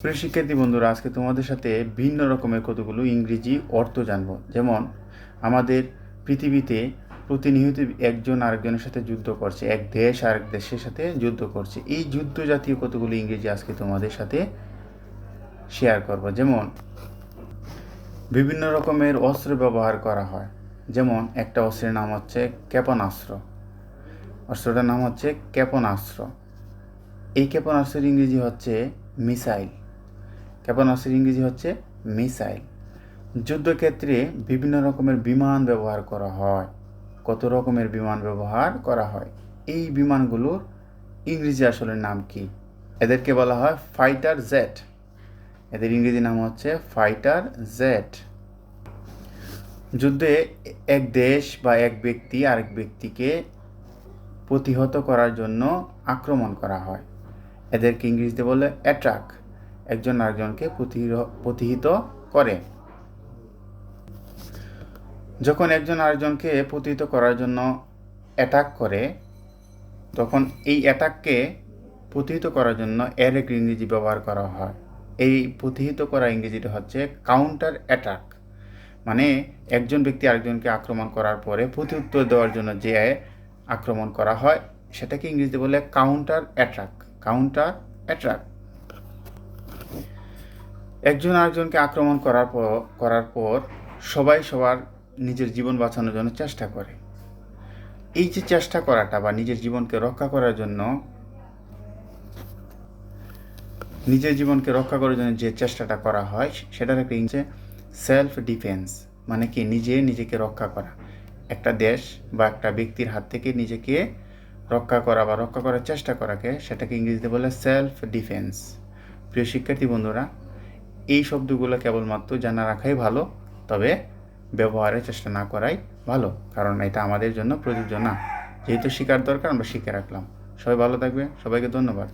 প্রিয় শিক্ষার্থী বন্ধুরা, আজকে তোমাদের সাথে ভিন্ন রকমের কতগুলো ইংরেজি অর্থ জানবো। যেমন আমাদের পৃথিবীতে প্রতিনিয়ত একজন আরেকজনের সাথে যুদ্ধ করছে, এক দেশ আরেক দেশের সাথে যুদ্ধ করছে। এই যুদ্ধ জাতীয় কতগুলো ইংরেজি আজকে তোমাদের সাথে শেয়ার করব। যেমন বিভিন্ন রকমের অস্ত্র ব্যবহার করা হয়। যেমন একটা অস্ত্রের নাম হচ্ছে ক্ষেপণাস্ত্র। অস্ত্রটার নাম হচ্ছে ক্ষেপণাস্ত্র। এই ক্ষেপণাস্ত্রের ইংরেজি হচ্ছে মিসাইল। ক্ষেপণাস্ত্রের ইংরেজি হচ্ছে মিসাইল। যুদ্ধক্ষেত্রে বিভিন্ন রকমের বিমান ব্যবহার করা হয়। কত রকমের বিমান ব্যবহার করা হয়? এই বিমানগুলোর ইংরেজি আসলে নাম কি? এদেরকে বলা হয় ফাইটার জেট। এদের ইংরেজি নাম হচ্ছে ফাইটার জেট। যুদ্ধে এক দেশ বা এক ব্যক্তি আরেক ব্যক্তিকে প্রতিহত করার জন্য আক্রমণ করা হয়। এদেরকে ইংরেজিতে বলে অ্যাটাক। একজন আরেকজনকে প্রতিহত করে। যখন একজন আরেকজনকে প্রতিহত করার জন্য অ্যাটাক করে, তখন এই অ্যাটাককে প্রতিহত করার জন্য এর এক ইংরেজি ব্যবহার করা হয়। এই প্রতিহত করা ইংরেজিটা হচ্ছে কাউন্টার অ্যাটাক। মানে একজন ব্যক্তি আরেকজনকে আক্রমণ করার পরে প্রত্যুত্তর দেওয়ার জন্য যে আক্রমণ করা হয় সেটাকে ইংরেজিতে বলে কাউন্টার অ্যাটাক। Counter attack. একজন আরেকজনকে আক্রমণ করার পর সবাই সবার নিজের জীবন বাঁচানোর জন্য চেষ্টা করে। এই যে চেষ্টা করাটা বা নিজের জীবনকে রক্ষা করার জন্য যে চেষ্টাটা করা হয় সেটার একটা ইংরেজি সেলফ ডিফেন্স। মানে কি নিজেকে রক্ষা করা। একটা দেশ বা একটা ব্যক্তির হাত থেকে নিজেকে রক্ষা করা বা রক্ষা করার চেষ্টা করাকে সেটাকে ইংরেজিতে বলে সেলফ ডিফেন্স। প্রিয় শিক্ষার্থী বন্ধুরা, এই শব্দগুলো কেবলমাত্র জানা রাখাই ভালো, তবে ব্যবহারের চেষ্টা না করাই ভালো, কারণ এটা আমাদের জন্য প্রযোজ্য না। যেহেতু শেখার দরকার, আমরা শিখে রাখলাম। সবাই ভালো থাকবে। সবাইকে ধন্যবাদ।